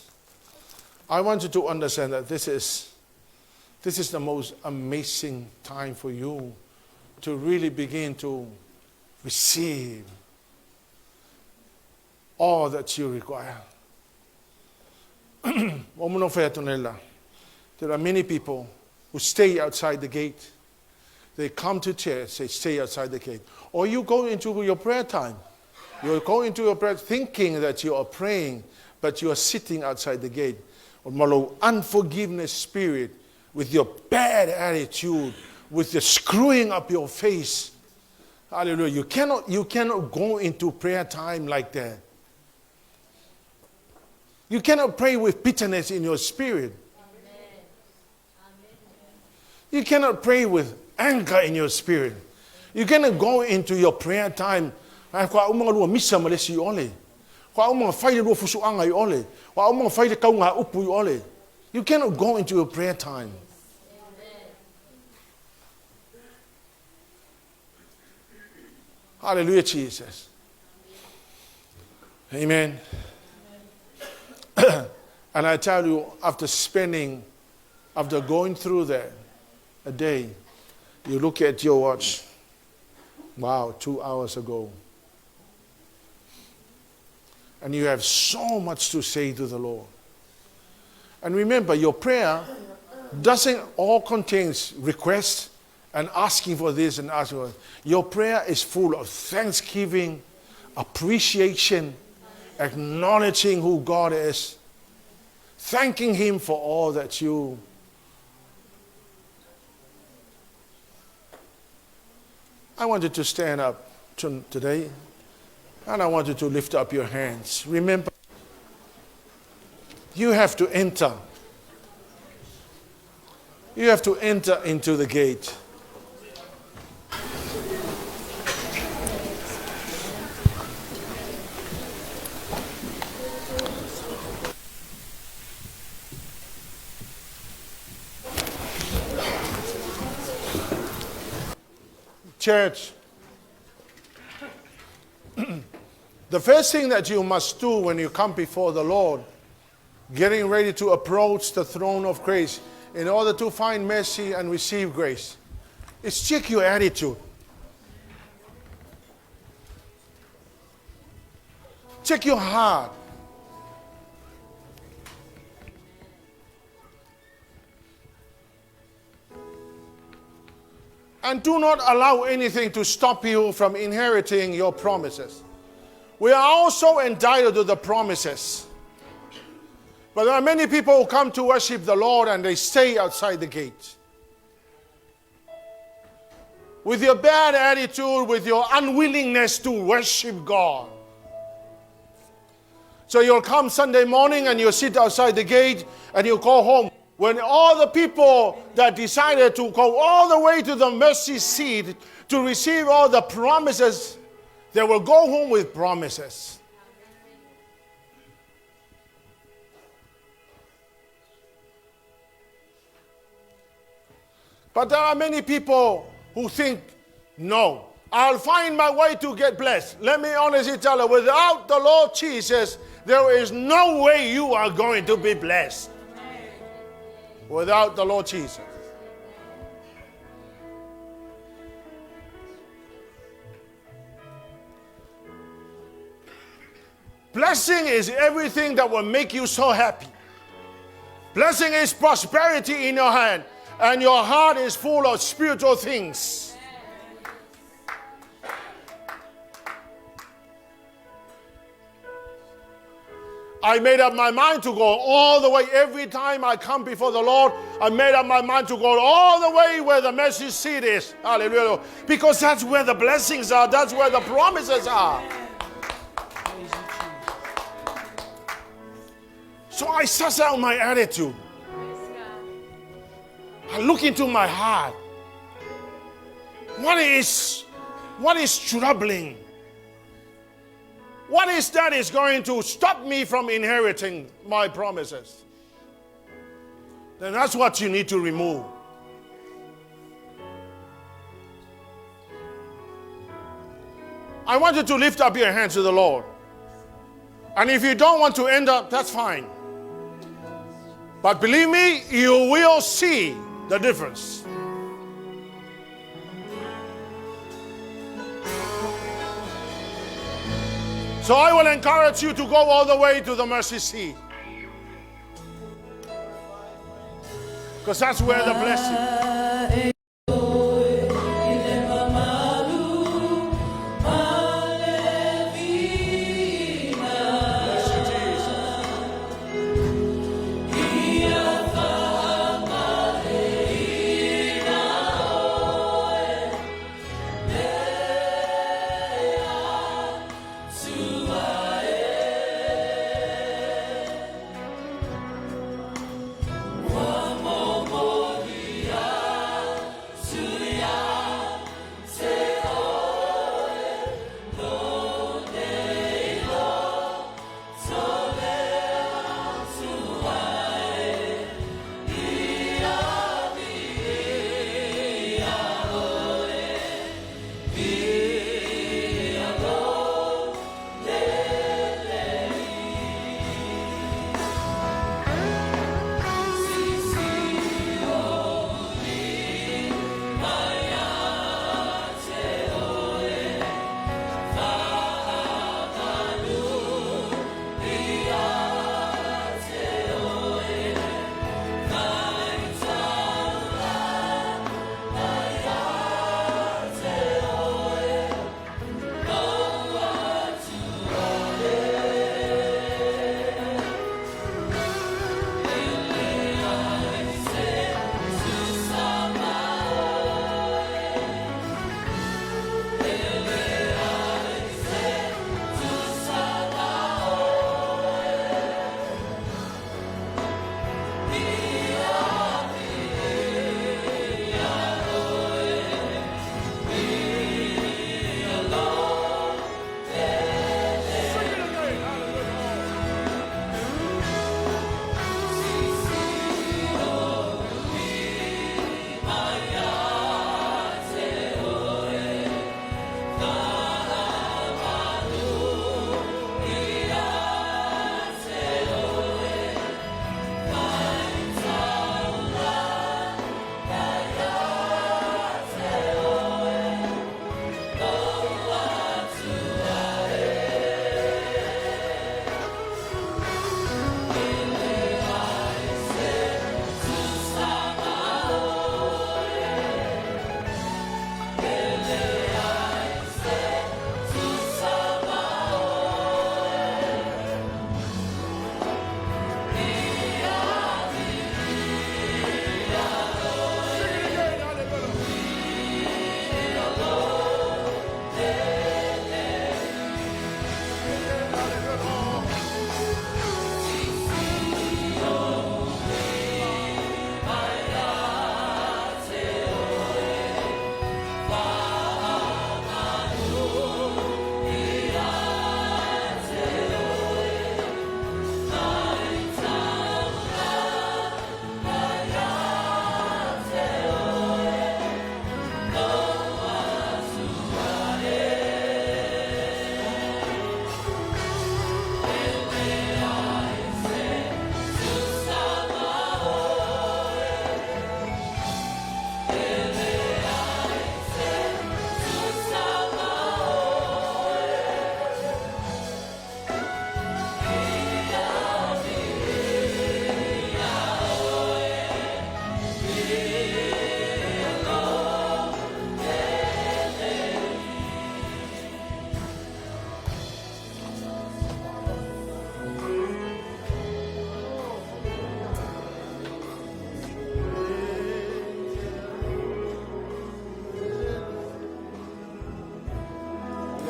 I want you to understand that this is the most amazing time for you to really begin to receive all that you require. There are many people who stay outside the gate. They come to church, they stay outside the gate. Or you go into your prayer time. You go into your prayer thinking that you are praying, but you are sitting outside the gate. Unforgiveness spirit, with your bad attitude, with the screwing up your face. Hallelujah. You cannot go into prayer time like that. You cannot pray with bitterness in your spirit. You cannot pray with anger in your spirit. You cannot go into your prayer time. You cannot go into your prayer time. Hallelujah, Jesus. Amen. And I tell you, after going through that a day, you look at your watch. Wow, 2 hours ago. And you have so much to say to the Lord. And remember, your prayer doesn't all contains requests and asking for this and asking for that. Your prayer is full of thanksgiving, appreciation, acknowledging who God is, thanking Him for all that you. I wanted to stand up today. And I want you to lift up your hands. Remember, you have to enter. You have to enter into the gate. Church, the first thing that you must do when you come before the Lord, getting ready to approach the throne of grace in order to find mercy and receive grace, is check your attitude. Check your heart. And do not allow anything to stop you from inheriting your promises. We are also entitled to the promises. But there are many people who come to worship the Lord and they stay outside the gate. With your bad attitude, with your unwillingness to worship God. So you'll come Sunday morning and you'll sit outside the gate and you'll go home. When all the people that decided to go all the way to the mercy seat to receive all the promises, they will go home with promises. But there are many people who think, no, I'll find my way to get blessed. Let me honestly tell you, without the Lord Jesus, there is no way you are going to be blessed. Without the Lord Jesus. Blessing is everything that will make you so happy. Blessing is prosperity in your hand, and your heart is full of spiritual things. I made up my mind to go all the way. Every time I come before the Lord, I made up my mind to go all the way where the mercy seat is. Hallelujah. Because that's where the blessings are. That's where the promises are. So I suss out my attitude. I look into my heart. What is troubling? What is that is going to stop me from inheriting my promises? Then that's what you need to remove. I want you to lift up your hands to the Lord. And if you don't want to end up, that's fine. But believe me, you will see the difference. So I will encourage you to go all the way to the mercy seat. Because that's where the blessing. One more, yeah.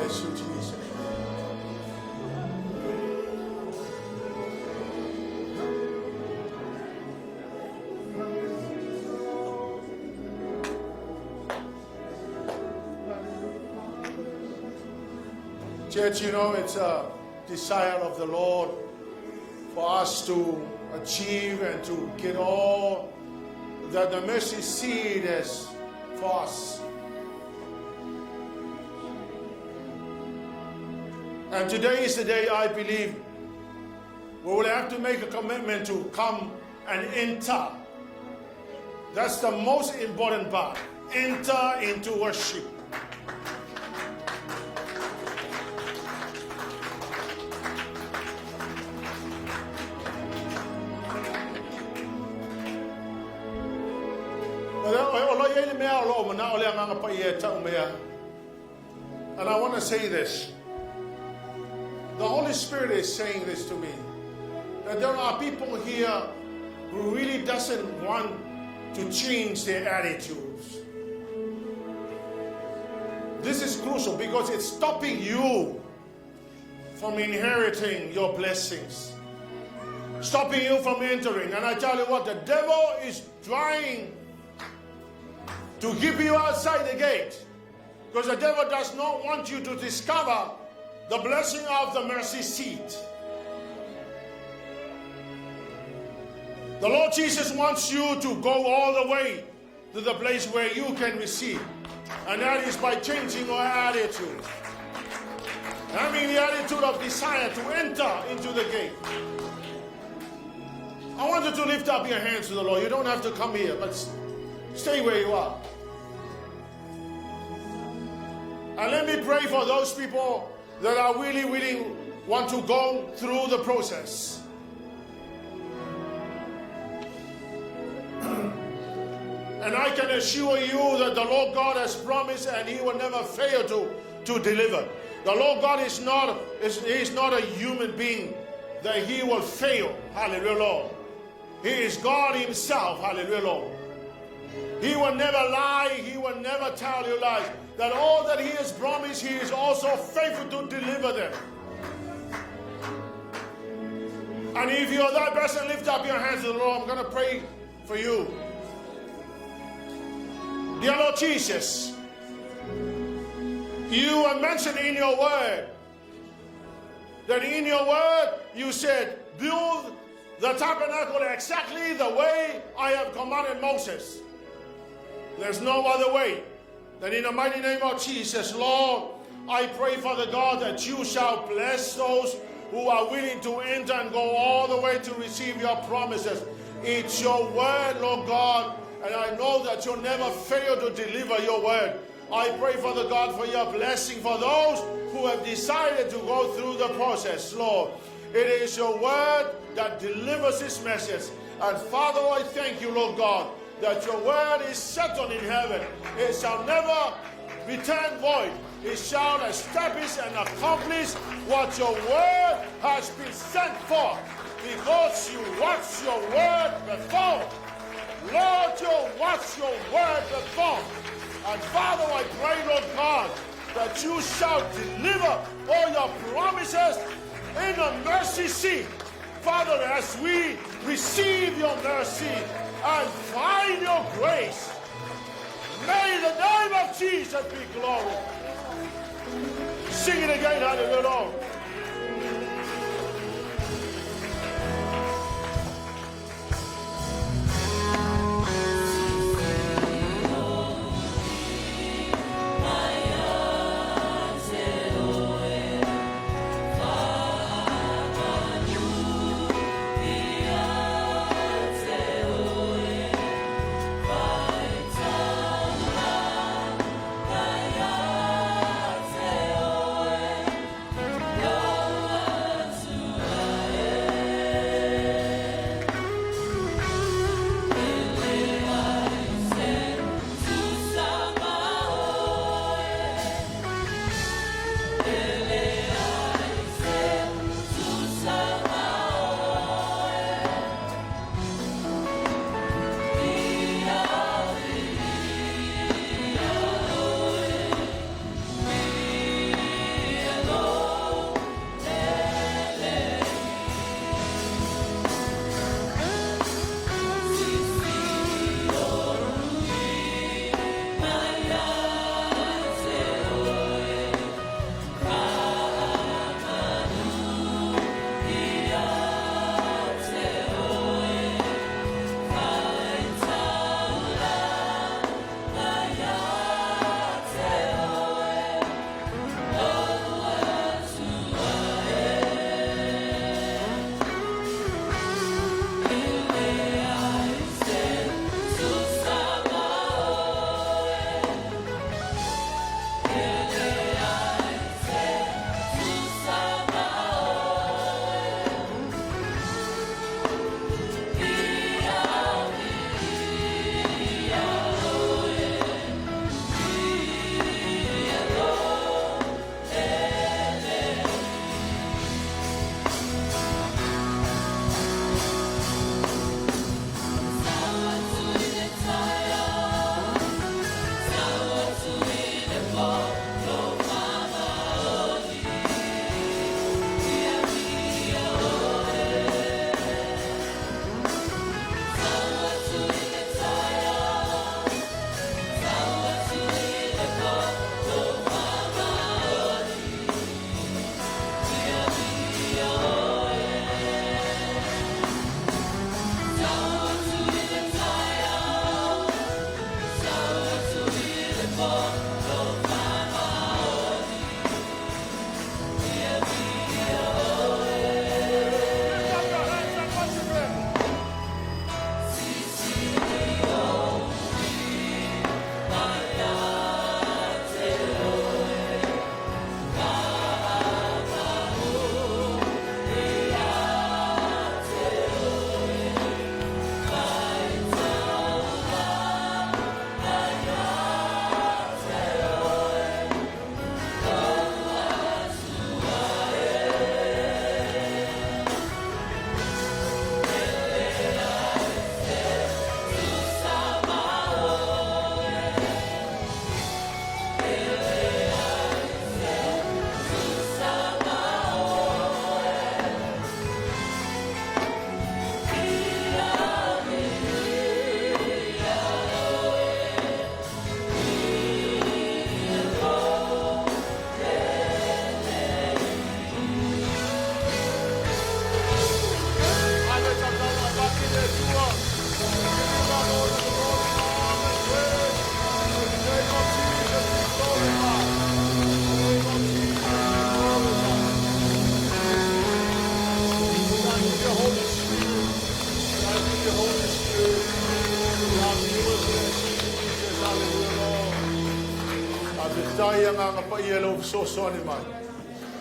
Bless you, Jesus. Church, you know, it's a desire of the Lord for us to achieve and to get all that the mercy seat is for us. And today is the day, I believe, we will have to make a commitment to come and enter. That's the most important part. Enter into worship. And I want to say this. The Holy Spirit is saying this to me. That there are people here who really doesn't want to change their attitudes. This is crucial because it's stopping you from inheriting your blessings. Stopping you from entering. And I tell you what, the devil is trying to keep you outside the gate. Because the devil does not want you to discover the blessing of the mercy seat. The Lord Jesus wants you to go all the way to the place where you can receive. And that is by changing your attitude. Having the attitude of desire to enter into the gate. I want you to lift up your hands to the Lord. You don't have to come here, but stay where you are. And let me pray for those people that are really want to go through the process. And I can assure you that the Lord God has promised and He will never fail to deliver. The Lord God is not a human being that He will fail. Hallelujah, Lord. He is God Himself. Hallelujah, Lord. He will never lie. He will never tell you lies. That all that He has promised, He is also faithful to deliver them. And if you're that person, lift up your hands to the Lord. I'm going to pray for you. Dear Lord Jesus, you are mentioned in your word that in your word you said, build the tabernacle exactly the way I have commanded Moses. There's no other way. That in the mighty name of Jesus, Lord, I pray, Father God, that you shall bless those who are willing to enter and go all the way to receive your promises. It's your word, Lord God, and I know that you'll never fail to deliver your word. I pray, Father God, for your blessing for those who have decided to go through the process, Lord. It is your word that delivers this message. And Father, I thank you, Lord God, that your word is settled in heaven. It shall never return void. It shall establish and accomplish what your word has been sent for. Because you watch your word perform. Lord, you watch your word perform. And Father, I pray, Lord God, that you shall deliver all your promises in the mercy seat. Father, as we receive your mercy and find your grace, may the name of Jesus be glorified. Sing it again, hallelujah, Lord.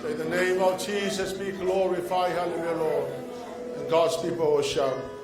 May the name of Jesus be glorified, hallelujah, Lord. And God's people will shout.